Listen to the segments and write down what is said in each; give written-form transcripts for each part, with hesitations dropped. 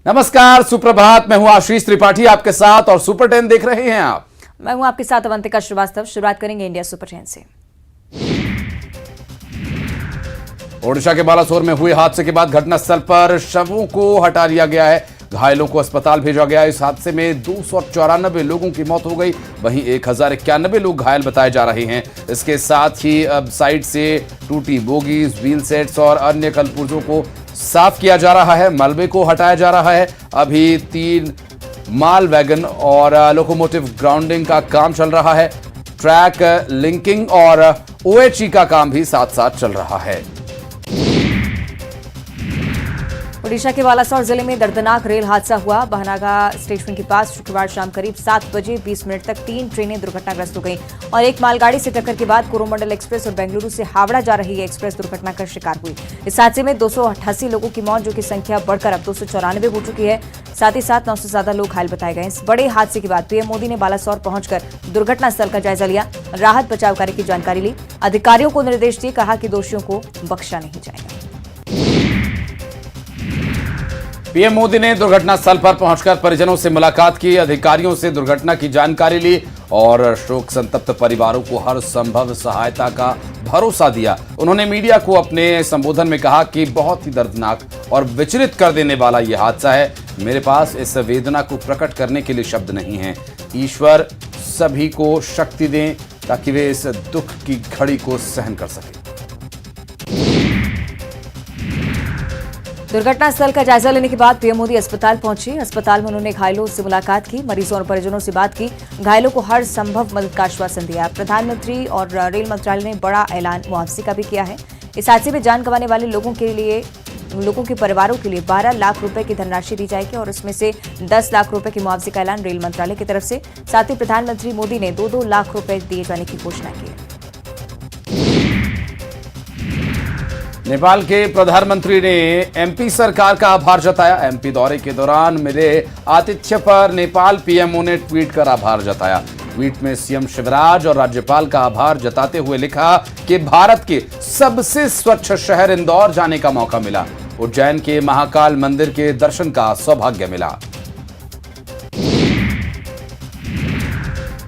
नमस्कार, सुप्रभात। मैं हूं आशीष त्रिपाठी आपके साथ और सुपर 10 देख रहे हैं आप। मैं हूं आपके साथ अवंतिका श्रीवास्तव। शुरुआत करेंगे इंडिया सुपर 10 से। ओडिशा के बालासोर में हुए हादसे के बाद घटनास्थल पर शवों को हटा लिया गया है। घायलों को अस्पताल भेजा गया। इस हादसे में 294 लोगों की मौत हो गई, वहीं 1091 लोग घायल बताए जा रहे हैं। इसके साथ ही अब साइड से टूटी बोगीज, व्हील सेट्स और अन्य कलपुर्जों को साफ किया जा रहा है, मलबे को हटाया जा रहा है। अभी 3 माल वैगन और लोकोमोटिव ग्राउंडिंग का काम चल रहा है। ट्रैक लिंकिंग और ओएचई का काम भी साथ साथ चल रहा है। ओडिशा के बालासोर जिले में दर्दनाक रेल हादसा हुआ। बहनागा स्टेशन के पास शुक्रवार शाम करीब 7 बजे 20 मिनट तक 3 ट्रेनें दुर्घटनाग्रस्त हो गईं और एक मालगाड़ी से टक्कर के बाद कोरोमंडल एक्सप्रेस और बेंगलुरु से हावड़ा जा रही एक्सप्रेस दुर्घटना का शिकार हुई। इस हादसे में 288 लोगों की मौत, जो कि संख्या बढ़कर अब 294 हो चुकी है। साथ ही साथ 9 से ज्यादा लोग घायल बताए गए। इस बड़े हादसे के बाद पीएम मोदी ने बालासोर पहुंचकर दुर्घटना स्थल का जायजा लिया, राहत बचाव कार्य की जानकारी ली। अधिकारियों को निर्देश दिए, कहा कि दोषियों को बख्शा नहीं जाएगा। पीएम मोदी ने दुर्घटना स्थल पर पहुंचकर परिजनों से मुलाकात की, अधिकारियों से दुर्घटना की जानकारी ली और शोक संतप्त परिवारों को हर संभव सहायता का भरोसा दिया। उन्होंने मीडिया को अपने संबोधन में कहा कि बहुत ही दर्दनाक और विचलित कर देने वाला यह हादसा है। मेरे पास इस वेदना को प्रकट करने के लिए शब्द नहीं हैं। ईश्वर सभी को शक्ति दें ताकि वे इस दुख की घड़ी को सहन कर सकें। दुर्घटना स्थल का जायजा लेने के बाद पीएम मोदी अस्पताल पहुंचे। अस्पताल में उन्होंने घायलों से मुलाकात की, मरीजों और परिजनों से बात की, घायलों को हर संभव मदद का आश्वासन दिया। प्रधानमंत्री और रेल मंत्रालय ने बड़ा ऐलान मुआवजे का भी किया है। इस हादसे में जान गंवाने वाले लोगों के परिवारों के लिए 12 लाख रुपए की धनराशि दी जाएगी और इसमें से 10 लाख रुपए के मुआवजे का ऐलान रेल मंत्रालय की तरफ से। साथ ही प्रधानमंत्री मोदी ने 2-2 लाख रुपए दिए जाने की घोषणा की है। नेपाल के प्रधानमंत्री ने एमपी सरकार का आभार जताया। एमपी दौरे के दौरान मिले आतिथ्य पर नेपाल पीएमओ ने ट्वीट कर आभार जताया। ट्वीट में सीएम शिवराज और राज्यपाल का आभार जताते हुए लिखा कि भारत के सबसे स्वच्छ शहर इंदौर जाने का मौका मिला। उज्जैन के महाकाल मंदिर के दर्शन का सौभाग्य मिला।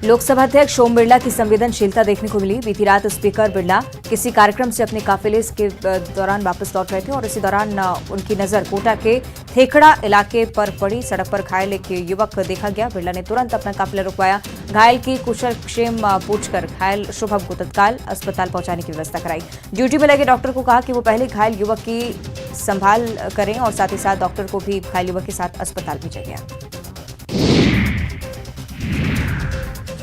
लोकसभा अध्यक्ष ओम बिरला की संवेदनशीलता देखने को मिली। बीती रात स्पीकर बिरला किसी कार्यक्रम से अपने काफिले के दौरान वापस लौट रहे थे और इसी दौरान उनकी नजर कोटा के थेखड़ा इलाके पर पड़ी। सड़क पर घायल एक युवक देखा गया। बिरला ने तुरंत अपना काफिला रुकवाया। घायल की कुशल क्षेम पूछकर घायल शुभम को तत्काल अस्पताल पहुंचाने की व्यवस्था कराई। ड्यूटी में लगे डॉक्टर को कहा कि वो पहले घायल युवक की संभाल करें और साथ ही साथ डॉक्टर को भी घायल युवक के साथ अस्पताल भेजा गया।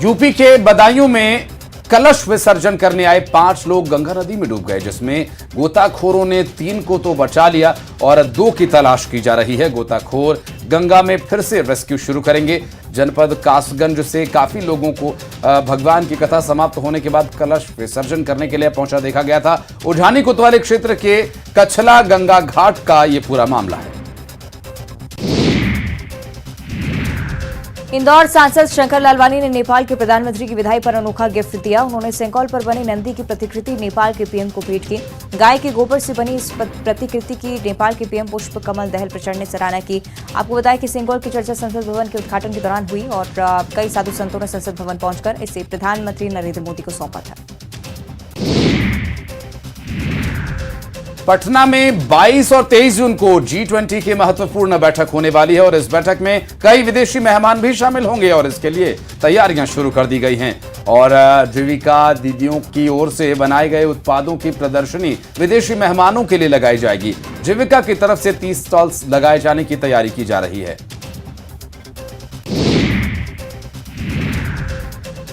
यूपी के बदायूं में कलश विसर्जन करने आए 5 लोग गंगा नदी में डूब गए, जिसमें गोताखोरों ने 3 को तो बचा लिया और 2 की तलाश की जा रही है। गोताखोर गंगा में फिर से रेस्क्यू शुरू करेंगे। जनपद कासगंज से काफी लोगों को भगवान की कथा समाप्त होने के बाद कलश विसर्जन करने के लिए पहुंचा देखा गया था। उझानी कोतवाली क्षेत्र के कछला गंगा घाट का यह पूरा मामला है। इंदौर सांसद शंकर लालवानी ने नेपाल के प्रधानमंत्री की विदाई पर अनोखा गिफ्ट दिया। उन्होंने सेंकौल पर बनी नंदी की प्रतिकृति नेपाल के पीएम को भेंट की। गाय के गोबर से बनी इस प्रतिकृति की नेपाल के पीएम पुष्प कमल दहल प्रचंड ने सराहना की। आपको बताया कि सेंकौल की चर्चा संसद भवन के उद्घाटन के दौरान हुई और कई साधु संतों ने संसद भवन पहुंचकर इसे प्रधानमंत्री नरेंद्र मोदी को सौंपा था। पटना में 22 और 23 जून को G20 की महत्वपूर्ण बैठक होने वाली है और इस बैठक में कई विदेशी मेहमान भी शामिल होंगे और इसके लिए तैयारियां शुरू कर दी गई हैं और जीविका दीदियों की ओर से बनाए गए उत्पादों की प्रदर्शनी विदेशी मेहमानों के लिए लगाई जाएगी। जीविका की तरफ से 30 स्टॉल्स लगाए जाने की तैयारी की जा रही है।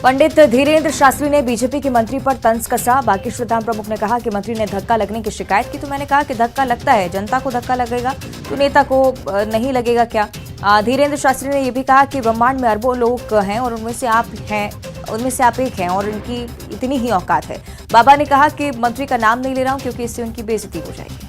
पंडित धीरेन्द्र शास्त्री ने बीजेपी के मंत्री पर तंज कसा। बागेश्वर धाम प्रमुख ने कहा कि मंत्री ने धक्का लगने की शिकायत की तो मैंने कहा कि धक्का लगता है, जनता को धक्का लगेगा तो नेता को नहीं लगेगा क्या। धीरेन्द्र शास्त्री ने यह भी कहा कि ब्रह्मांड में अरबों लोग हैं और उनमें से आप एक हैं और इनकी इतनी ही औकात है। बाबा ने कहा कि मंत्री का नाम नहीं ले रहा हूं क्योंकि इससे उनकी बेइज्जती हो जाएगी।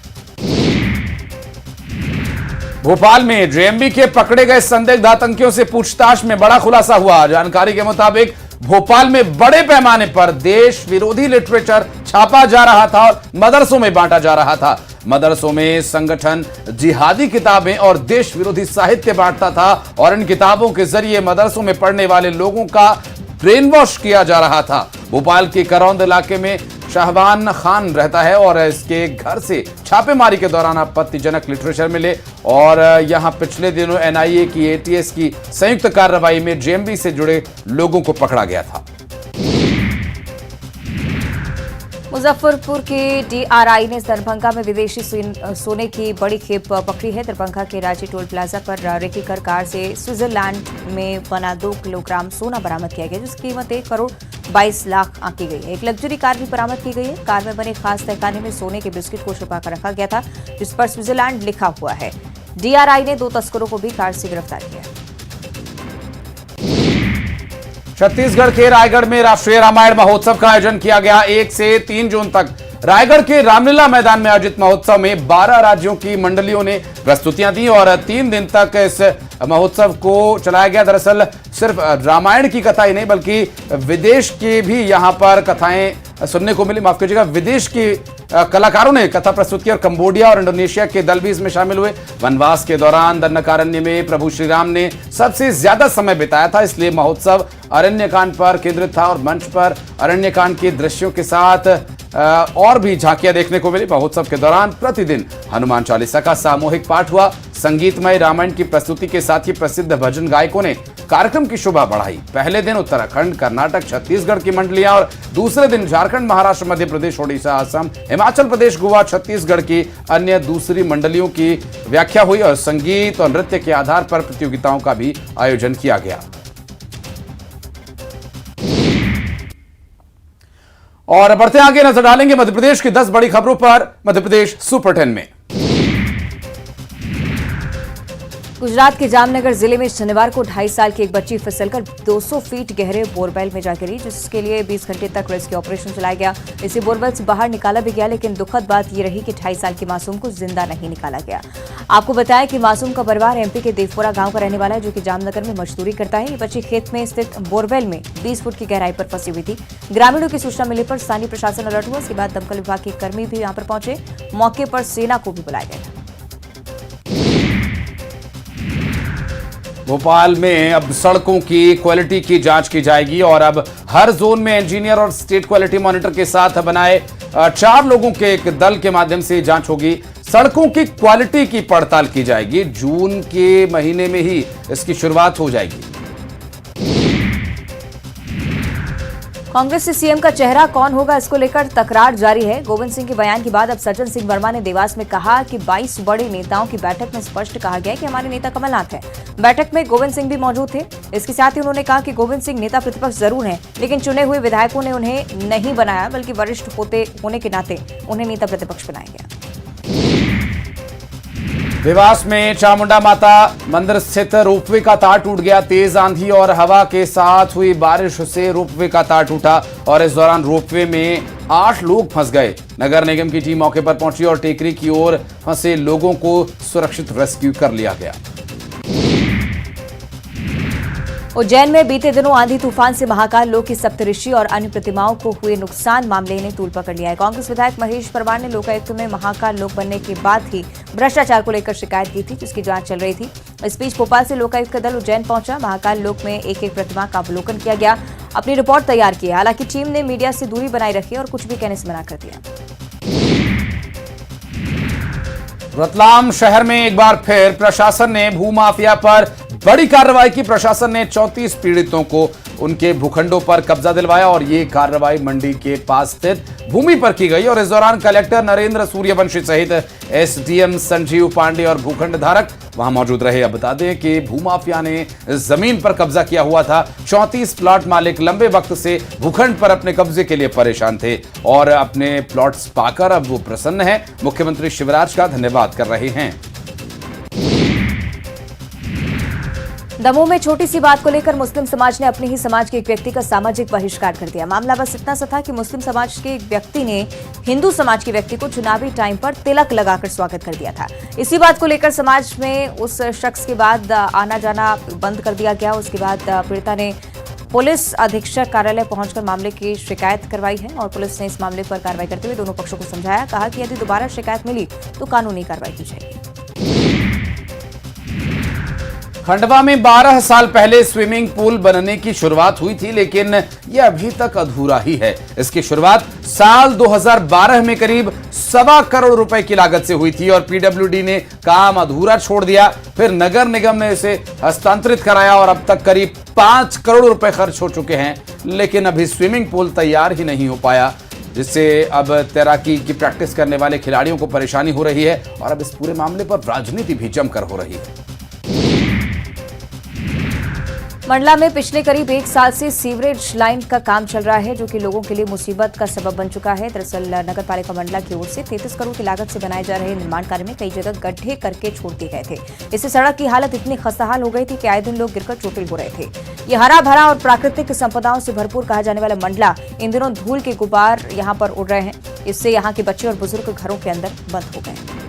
भोपाल में जेएमबी के पकड़े गए संदिग्ध आतंकियों से पूछताछ में बड़ा खुलासा हुआ। जानकारी के मुताबिक भोपाल में बड़े पैमाने पर देश विरोधी लिटरेचर छापा जा रहा था और मदरसों में बांटा जा रहा था। मदरसों में संगठन जिहादी किताबें और देश विरोधी साहित्य बांटता था और इन किताबों के जरिए मदरसों में पढ़ने वाले लोगों का ब्रेन वॉश किया जा रहा था। भोपाल के करौंद इलाके में शाहबान खान रहता है और इसके घर से छापेमारी के दौरान आपत्तिजनक लिटरेचर मिले और यहां पिछले दिनों एनआईए की एटीएस की संयुक्त कार्रवाई में जेएमबी से जुड़े लोगों को पकड़ा गया था। मुजफ्फरपुर के डीआरआई ने दरभंगा में विदेशी सोने की बड़ी खेप पकड़ी है। दरभंगा के रांची टोल प्लाजा पर रेकी कर कार से स्विट्जरलैंड में बना 2 किलोग्राम सोना बरामद किया गया, जिसकी कीमत 1 करोड़ 22 लाख आंकी गई है। एक लग्जरी कार भी बरामद की गई है। कार में बने खास तहखाने में सोने के बिस्किट को छुपा कर रखा गया था, जिस पर स्विट्जरलैंड लिखा हुआ है। डीआरआई ने 2 तस्करों को भी कार से गिरफ्तार किया। छत्तीसगढ़ के रायगढ़ में राष्ट्रीय रामायण महोत्सव का आयोजन किया गया। 1 से 3 जून तक रायगढ़ के रामलीला मैदान में आयोजित महोत्सव में 12 राज्यों की मंडलियों ने प्रस्तुतियां दी और 3 दिन तक इस महोत्सव को चलाया गया। दरअसल सिर्फ रामायण की कथा ही नहीं बल्कि विदेश की भी यहां पर कथाएं सुनने को मिली। माफ कीजिएगा, विदेश की कलाकारों ने कथा प्रस्तुत की और कंबोडिया और इंडोनेशिया के दल भी इसमें शामिल हुए। वनवास के दौरान दंडकारण्य में प्रभु श्री राम ने सबसे ज्यादा समय बिताया था, इसलिए महोत्सव अरण्यकांड पर केंद्रित था और मंच पर अरण्यकांड के दृश्यों के साथ और भी झांकियां देखने को मिली। महोत्सव के दौरान प्रतिदिन हनुमान चालीसा का सामूहिक पाठ हुआ। संगीतमय रामायण की प्रस्तुति के साथ ही प्रसिद्ध भजन गायकों ने कार्यक्रम की शोभा बढ़ाई। पहले दिन उत्तराखंड, कर्नाटक, छत्तीसगढ़ की मंडलियां और दूसरे दिन झारखंड, महाराष्ट्र, मध्य प्रदेश, ओडिशा, असम, हिमाचल प्रदेश, गोवा, छत्तीसगढ़ की अन्य दूसरी मंडलियों की व्याख्या हुई और संगीत और नृत्य के आधार पर प्रतियोगिताओं का भी आयोजन किया गया। और बढ़ते आगे नजर डालेंगे मध्य प्रदेश की 10 बड़ी खबरों पर मध्य प्रदेश सुपर 10 में। गुजरात के जामनगर जिले में शनिवार को 2.5 साल की एक बच्ची फिसलकर 200 फीट गहरे बोरवेल में जा गिरी, जिसके लिए 20 घंटे तक रेस्क्यू ऑपरेशन चलाया गया। इसे बोरवेल से बाहर निकाला भी गया, लेकिन दुखद बात यह रही कि 2.5 साल की मासूम को जिंदा नहीं निकाला गया। आपको बताया कि मासूम का परिवार एमपी के देवपुरा गांव का रहने वाला है, जो कि जामनगर में मजदूरी करता है। ये बच्ची खेत में स्थित बोरवेल में 20 फुट की गहराई पर फंसी हुई थी। ग्रामीणों की सूचना मिलने पर स्थानीय प्रशासन अलर्ट हुआ। इसके बाद दमकल विभाग के कर्मी भी यहां पर पहुंचे। मौके पर सेना को भी बुलाया गया। भोपाल में अब सड़कों की क्वालिटी की जांच की जाएगी और अब हर जोन में इंजीनियर और स्टेट क्वालिटी मॉनिटर के साथ बनाए 4 लोगों के एक दल के माध्यम से जांच होगी। सड़कों की क्वालिटी की पड़ताल की जाएगी। जून के महीने में ही इसकी शुरुआत हो जाएगी। कांग्रेस से सीएम का चेहरा कौन होगा, इसको लेकर तकरार जारी है। गोविंद सिंह के बयान के बाद अब सज्जन सिंह वर्मा ने देवास में कहा कि 22 बड़े नेताओं की बैठक में स्पष्ट कहा गया कि हमारे नेता कमलनाथ हैं। बैठक में गोविंद सिंह भी मौजूद थे। इसके साथ ही उन्होंने कहा कि गोविंद सिंह नेता प्रतिपक्ष जरूर हैं, लेकिन चुने हुए विधायकों ने उन्हें नहीं बनाया, बल्कि वरिष्ठ होने के नाते उन्हें नेता प्रतिपक्ष बनाया गया। देवास में चामुंडा माता मंदिर स्थित रोपवे का तार टूट गया। तेज आंधी और हवा के साथ हुई बारिश से रोपवे का तार टूटा और इस दौरान रोपवे में 8 लोग फंस गए। नगर निगम की टीम मौके पर पहुंची और टेकरी की ओर फंसे लोगों को सुरक्षित रेस्क्यू कर लिया गया। उज्जैन में बीते दिनों आंधी तूफान से महाकाल लोक की सप्तऋषि और अन्य प्रतिमाओं को हुए नुकसान मामले ने तूल पकड़ लिया है। कांग्रेस विधायक महेश परमार ने लोकायुक्त में महाकाल लोक बनने के बाद ही भ्रष्टाचार को लेकर शिकायत की थी, जिसकी जांच चल रही थी। इस बीच भोपाल से लोकायुक्त का दल उज्जैन पहुंचा। महाकाल लोक में एक एक प्रतिमा का अवलोकन किया गया, अपनी रिपोर्ट तैयार की। हालांकि टीम ने मीडिया से दूरी बनाए रखी और कुछ भी कहने से मना कर दिया। रतलाम शहर में एक बार फिर प्रशासन ने भूमाफिया पर बड़ी कार्रवाई की। प्रशासन ने 34 पीड़ितों को उनके भूखंडों पर कब्जा दिलवाया और ये कार्रवाई मंडी के पास स्थित भूमि पर की गई और इस दौरान कलेक्टर नरेंद्र सूर्यवंशी सहित एसडीएम संजीव पांडे और भूखंड धारक वहां मौजूद रहे। अब बता दें कि भूमाफिया ने जमीन पर कब्जा किया हुआ था। 34 प्लॉट मालिक लंबे वक्त से भूखंड पर अपने कब्जे के लिए परेशान थे और अपने प्लॉट्स पाकर अब वो प्रसन्न हैं। मुख्यमंत्री शिवराज का धन्यवाद कर रहे हैं। दमोह में छोटी सी बात को लेकर मुस्लिम समाज ने अपने ही समाज के एक व्यक्ति का सामाजिक बहिष्कार कर दिया। मामला बस इतना सा था कि मुस्लिम समाज के एक व्यक्ति ने हिंदू समाज के व्यक्ति को चुनावी टाइम पर तिलक लगाकर स्वागत कर दिया था। इसी बात को लेकर समाज में उस शख्स के बाद आना जाना बंद कर दिया गया। उसके बाद पीड़िता ने पुलिस अधीक्षक कार्यालय पहुंचकर मामले की शिकायत करवाई है और पुलिस ने इस मामले पर कार्रवाई करते हुए दोनों पक्षों को समझाया। कहा कि यदि दोबारा शिकायत मिली तो कानूनी कार्रवाई की जाएगी। खंडवा में 12 साल पहले स्विमिंग पूल बनने की शुरुआत हुई थी, लेकिन यह अभी तक अधूरा ही है। इसकी शुरुआत साल 2012 में करीब 1.25 करोड़ रुपए की लागत से हुई थी और पीडब्ल्यूडी ने काम अधूरा छोड़ दिया। फिर नगर निगम ने इसे हस्तांतरित कराया और अब तक करीब 5 करोड़ रुपए खर्च हो चुके हैं, लेकिन अभी स्विमिंग पूल तैयार ही नहीं हो पाया, जिससे अब तैराकी की प्रैक्टिस करने वाले खिलाड़ियों को परेशानी हो रही है और अब इस पूरे मामले पर राजनीति भी जमकर हो रही है। मंडला में पिछले करीब 1 साल से सीवरेज लाइन का काम चल रहा है, जो कि लोगों के लिए मुसीबत का सबब बन चुका है। दरअसल नगर पालिका मंडला की ओर से 33 करोड़ की लागत से बनाए जा रहे निर्माण कार्य में कई जगह गड्ढे करके छोड़ दिए गए थे। इससे सड़क की हालत इतनी खस्ताहाल हो गई थी कि आए दिन लोग गिरकर चोटिल हो रहे थे। ये हरा भरा और प्राकृतिक संपदाओं से भरपूर कहा जाने वाला मंडला इन दिनों धूल के गुब्बार यहाँ पर उड़ रहे हैं। इससे यहाँ के बच्चे और बुजुर्ग घरों के अंदर बंद हो गए।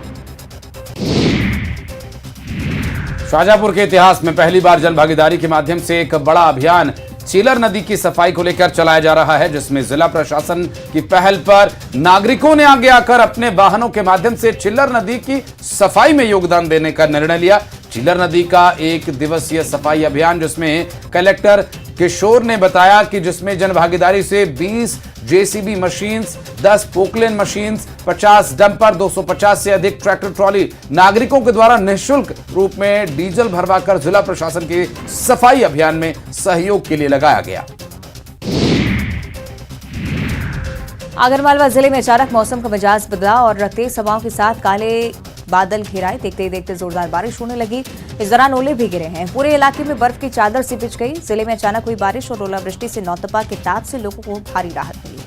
शाहजहांपुर के इतिहास में पहली बार जन भागीदारी के माध्यम से एक बड़ा अभियान चीलर नदी की सफाई को लेकर चलाया जा रहा है, जिसमें जिला प्रशासन की पहल पर नागरिकों ने आगे आकर अपने वाहनों के माध्यम से चिल्लर नदी की सफाई में योगदान देने का निर्णय लिया। चिल्लर नदी का 1 दिवसीय सफाई अभियान, जिसमें कलेक्टर किशोर ने बताया कि जिसमें जन भागीदारी से 20 JCB machines, 10 Poclain machines, 50 dumper, 250 से अधिक ट्रैक्टर ट्रॉली नागरिकों के द्वारा निःशुल्क रूप में डीजल भरवाकर जिला प्रशासन के सफाई अभियान में सहयोग के लिए लगाया गया। आगरमालवा जिले में अचानक मौसम का मिजाज बदला और तेज हवाओं के साथ काले बादल घिराए। देखते ही देखते जोरदार बारिश होने लगी। इस दौरान ओले भी गिरे हैं। पूरे इलाके में बर्फ की चादर सी बिछ गई। जिले में अचानक हुई बारिश और ओलावृष्टि से नौतपा के ताप से लोगों को भारी राहत मिली।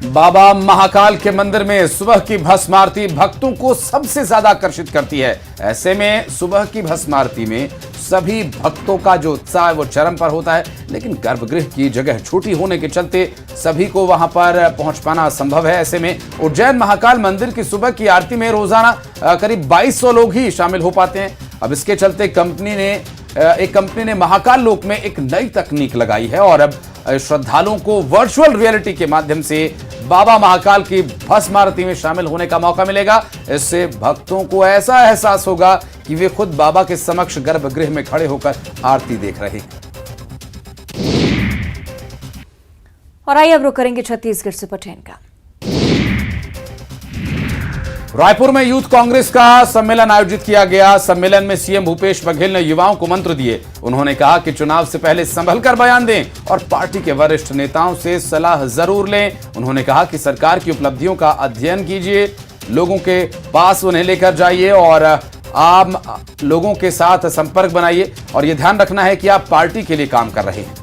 बाबा महाकाल के मंदिर में सुबह की भस्म आरती भक्तों को सबसे ज्यादा आकर्षित करती है। ऐसे में सुबह की भस्म आरती में सभी भक्तों का जो उत्साह है वो चरम पर होता है, लेकिन गर्भगृह की जगह छोटी होने के चलते सभी को वहां पर पहुंच पाना असंभव है। ऐसे में उज्जैन महाकाल मंदिर की सुबह की आरती में रोजाना करीब 2200 लोग ही शामिल हो पाते हैं। अब इसके चलते एक कंपनी ने महाकाल लोक में एक नई तकनीक लगाई है और अब श्रद्धालुओं को वर्चुअल रियलिटी के माध्यम से बाबा महाकाल की भस्म आरती में शामिल होने का मौका मिलेगा। इससे भक्तों को ऐसा एहसास होगा कि वे खुद बाबा के समक्ष गर्भगृह में खड़े होकर आरती देख रहे हैं। और आइए अब रुक करेंगे छत्तीसगढ़ से पटेन का। रायपुर में यूथ कांग्रेस का सम्मेलन आयोजित किया गया। सम्मेलन में सीएम भूपेश बघेल ने युवाओं को मंत्र दिए। उन्होंने कहा कि चुनाव से पहले संभल कर बयान दें और पार्टी के वरिष्ठ नेताओं से सलाह जरूर लें। उन्होंने कहा कि सरकार की उपलब्धियों का अध्ययन कीजिए, लोगों के पास उन्हें लेकर जाइए और आम लोगों के साथ संपर्क बनाइए और यह ध्यान रखना है कि आप पार्टी के लिए काम कर रहे हैं।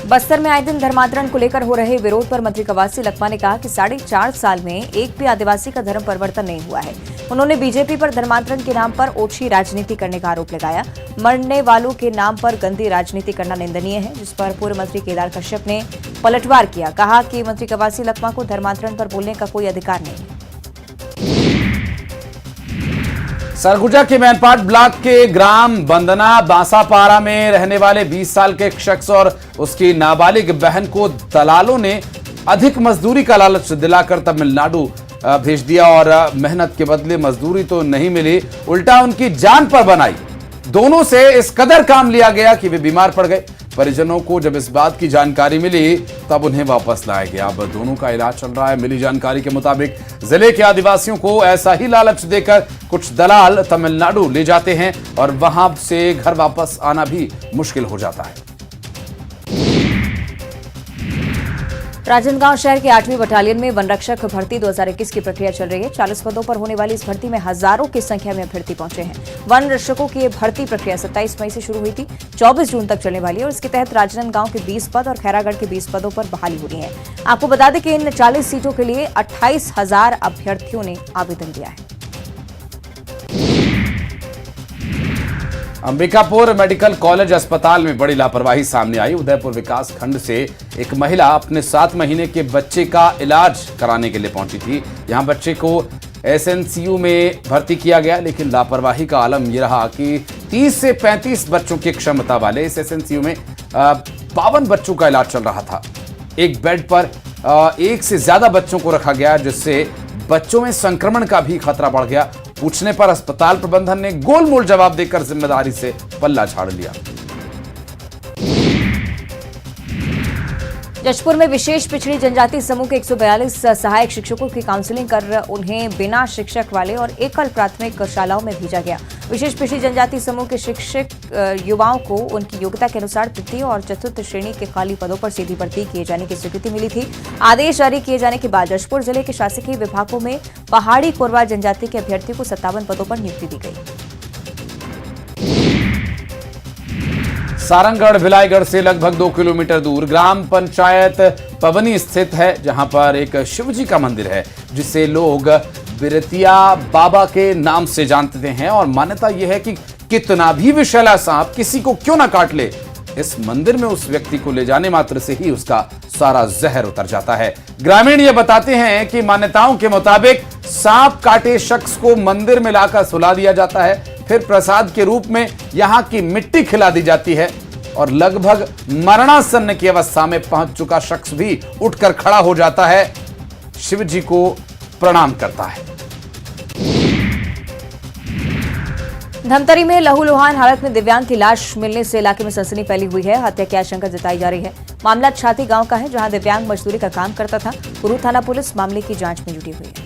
बस्तर में आए दिन धर्मांतरण को लेकर हो रहे विरोध पर मंत्री कवासी लखमा ने कहा कि 4.5 साल में एक भी आदिवासी का धर्म परिवर्तन नहीं हुआ है। उन्होंने बीजेपी पर धर्मांतरण के नाम पर ओछी राजनीति करने का आरोप लगाया। मरने वालों के नाम पर गंदी राजनीति करना निंदनीय है, जिस पर पूर्व मंत्री केदार कश्यप ने पलटवार किया। कहा कि मंत्री कवासी लखमा को धर्मांतरण पर बोलने का कोई अधिकार नहीं है। सरगुजा के मैनपाट ब्लॉक के ग्राम बंदना बांसापारा में रहने वाले 20 साल के एक शख्स और उसकी नाबालिग बहन को दलालों ने अधिक मजदूरी का लालच दिलाकर तमिलनाडु भेज दिया और मेहनत के बदले मजदूरी तो नहीं मिली, उल्टा उनकी जान पर बनाई। दोनों से इस कदर काम लिया गया कि वे बीमार पड़ गए। परिजनों को जब इस बात की जानकारी मिली तब उन्हें वापस लाया गया। अब दोनों का इलाज चल रहा है। मिली जानकारी के मुताबिक जिले के आदिवासियों को ऐसा ही लालच देकर कुछ दलाल तमिलनाडु ले जाते हैं और वहां से घर वापस आना भी मुश्किल हो जाता है। राजनांदगांव शहर के 8वीं बटालियन में वनरक्षक भर्ती 2021 की प्रक्रिया चल रही है। 40 पदों पर होने वाली इस भर्ती में हजारों की संख्या में अभ्यर्थी पहुंचे हैं। वन रक्षकों की ये भर्ती प्रक्रिया 27 मई से शुरू हुई थी, 24 जून तक चलने वाली है और इसके तहत राजनांदगांव के 20 पद और खैरागढ़ के 20 पदों पर बहाली हो रही है। आपको बता दें कि इन 40 सीटों के लिए 28,000 अभ्यर्थियों ने आवेदन दिया है। अंबिकापुर मेडिकल कॉलेज अस्पताल में बड़ी लापरवाही सामने आई। उदयपुर विकास खंड से एक महिला अपने 7 महीने के बच्चे का इलाज कराने के लिए पहुंची थी। यहां बच्चे को एसएनसीयू में भर्ती किया गया, लेकिन लापरवाही का आलम यह रहा कि 30 से 35 बच्चों की क्षमता वाले इस एसएनसीयू में 52 बच्चों का इलाज चल रहा था। एक बेड पर एक से ज्यादा बच्चों को रखा गया, जिससे बच्चों में संक्रमण का भी खतरा बढ़ गया। पूछने पर अस्पताल प्रबंधन ने गोलमोल जवाब देकर जिम्मेदारी से पल्ला झाड़ लिया। जशपुर में विशेष पिछड़ी जनजाति समूह के 142 सहायक शिक्षकों की काउंसलिंग कर उन्हें बिना शिक्षक वाले और एकल प्राथमिक शालाओं में भेजा गया। विशेष पिछड़ी जनजाति समूह के शिक्षक युवाओं को उनकी योग्यता के अनुसार तृतीय और चतुर्थ श्रेणी के खाली पदों पर सीधी भर्ती किए जाने की स्वीकृति मिली थी। आदेश जारी किए जाने के बाद जशपुर जिले के शासकीय विभागों में पहाड़ी कोरवा जनजाति के अभ्यर्थियों को 57 पदों पर नियुक्ति दी गई। सारंगगढ़ भिलाईगढ़ से लगभग 2 किलोमीटर दूर ग्राम पंचायत पवनी स्थित है, जहां पर एक शिवजी का मंदिर है, जिसे लोग बिरतिया बाबा के नाम से जानते हैं। और मान्यता यह है कि कितना भी विषैला सांप किसी को क्यों ना काट ले, इस मंदिर में उस व्यक्ति को ले जाने मात्र से ही उसका सारा जहर उतर जाता है। ग्रामीण ये बताते हैं कि मान्यताओं के मुताबिक सांप काटे शख्स को मंदिर में लाकर सुला दिया जाता है, फिर प्रसाद के रूप में यहां की मिट्टी खिला दी जाती है और लगभग मरणासन्न की अवस्था में पहुंच चुका शख्स भी उठकर खड़ा हो जाता है, शिव जी को प्रणाम करता है। धमतरी में लहूलुहान हालत में दिव्यांग की लाश मिलने से इलाके में सनसनी फैली हुई है। हत्या की आशंका जताई जा रही है। मामला छाती गांव का है, जहां दिव्यांग मजदूरी का काम करता था। कुरू थाना पुलिस मामले की जांच में जुटी हुई है।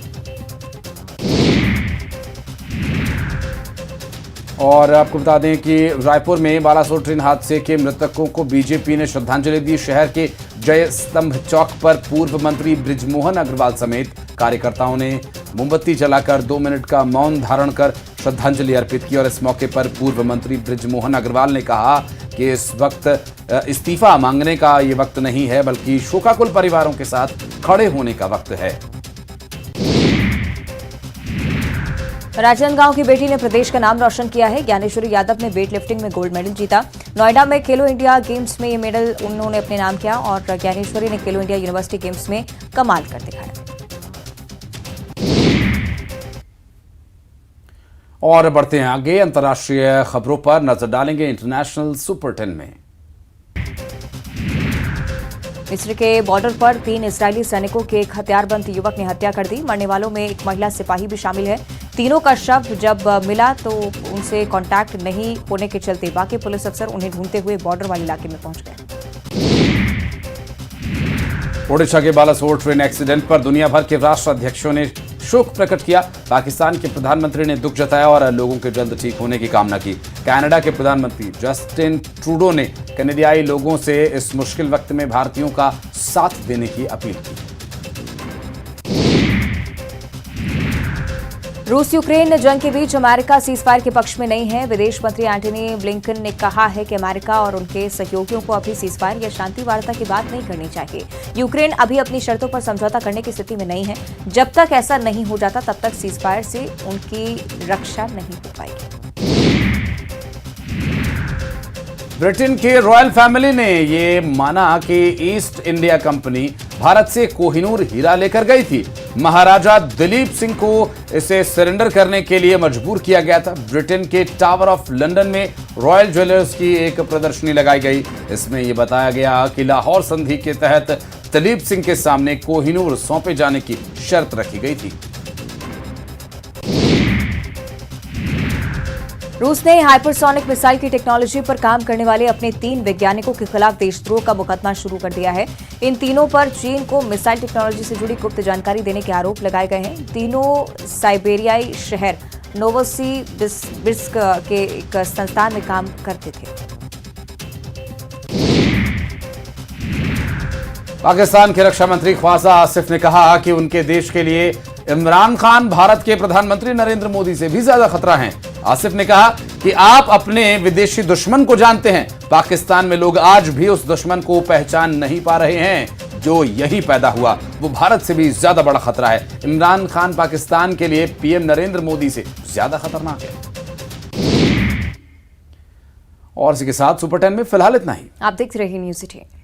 और आपको बता दें कि रायपुर में बालासोर ट्रेन हादसे के मृतकों को बीजेपी ने श्रद्धांजलि दी। शहर के जय स्तंभ चौक पर पूर्व मंत्री बृजमोहन अग्रवाल समेत कार्यकर्ताओं ने मोमबत्ती जलाकर 2 मिनट का मौन धारण कर श्रद्धांजलि अर्पित की। और इस मौके पर पूर्व मंत्री बृजमोहन अग्रवाल ने कहा कि इस वक्त इस्तीफा मांगने का ये वक्त नहीं है, बल्कि शोकाकुल परिवारों के साथ खड़े होने का वक्त है। राजनांदगांव की बेटी ने प्रदेश का नाम रोशन किया है। ज्ञानेश्वरी यादव ने वेट लिफ्टिंग में गोल्ड मेडल जीता। नोएडा में खेलो इंडिया गेम्स में ये मेडल उन्होंने अपने नाम किया और ज्ञानेश्वरी ने खेलो इंडिया यूनिवर्सिटी गेम्स में कमाल कर दिखाया। और बढ़ते हैं आगे, अंतर्राष्ट्रीय खबरों पर नजर डालेंगे इंटरनेशनल सुपर 10 में। मिस्र के बॉर्डर पर 3 इजरायली सैनिकों के एक हथियारबंद युवक ने हत्या कर दी। मरने वालों में एक महिला सिपाही भी शामिल है। तीनों का शव जब मिला तो उनसे कांटेक्ट नहीं होने के चलते बाकी पुलिस अफसर उन्हें ढूंढते हुए बॉर्डर वाले इलाके में पहुंच गए। ओडिशा के बालासोर ट्रेन एक्सीडेंट पर दुनिया भर के राष्ट्राध्यक्षों ने शोक प्रकट किया। पाकिस्तान के प्रधानमंत्री ने दुख जताया और लोगों के जल्द ठीक होने की कामना की। कनाडा के प्रधानमंत्री जस्टिन ट्रूडो ने कनाडियाई लोगों से इस मुश्किल वक्त में भारतीयों का साथ देने की अपील की। रूस यूक्रेन जंग के बीच अमेरिका सीजफायर के पक्ष में नहीं है। विदेश मंत्री एंटनी ब्लिंकन ने कहा है कि अमेरिका और उनके सहयोगियों को अभी सीजफायर या शांति वार्ता की बात नहीं करनी चाहिए। यूक्रेन अभी अपनी शर्तों पर समझौता करने की स्थिति में नहीं है। जब तक ऐसा नहीं हो जाता तब तक सीजफायर से उनकी रक्षा नहीं हो पाएगी। ब्रिटेन के रॉयल फैमिली ने ये माना कि ईस्ट इंडिया कंपनी भारत से कोहिनूर हीरा लेकर गई थी। महाराजा दिलीप सिंह को इसे सरेंडर करने के लिए मजबूर किया गया था। ब्रिटेन के टावर ऑफ लंदन में रॉयल ज्वेलर्स की एक प्रदर्शनी लगाई गई। इसमें यह बताया गया कि लाहौर संधि के तहत दिलीप सिंह के सामने कोहिनूर सौंपे जाने की शर्त रखी गई थी। रूस ने हाइपरसोनिक मिसाइल की टेक्नोलॉजी पर काम करने वाले अपने 3 वैज्ञानिकों के खिलाफ देशद्रोह का मुकदमा शुरू कर दिया है। इन तीनों पर चीन को मिसाइल टेक्नोलॉजी से जुड़ी गुप्त जानकारी देने के आरोप लगाए गए हैं। तीनों साइबेरियाई शहर नोवोसिबिर्स्क के एक संस्थान में काम करते थे। पाकिस्तान के रक्षा मंत्री ख्वाजा आसिफ ने कहा कि उनके देश के लिए इमरान खान भारत के प्रधानमंत्री नरेंद्र मोदी से भी ज्यादा खतरा हैं। आसिफ ने कहा कि आप अपने विदेशी दुश्मन को जानते हैं। पाकिस्तान में लोग आज भी उस दुश्मन को पहचान नहीं पा रहे हैं जो यही पैदा हुआ। वो भारत से भी ज्यादा बड़ा खतरा है। इमरान खान पाकिस्तान के लिए पीएम नरेंद्र मोदी से ज्यादा खतरनाक है। और इसी के साथ सुपर 10 में फिलहाल इतना ही। आप देख रहे हैं न्यूज़ 18।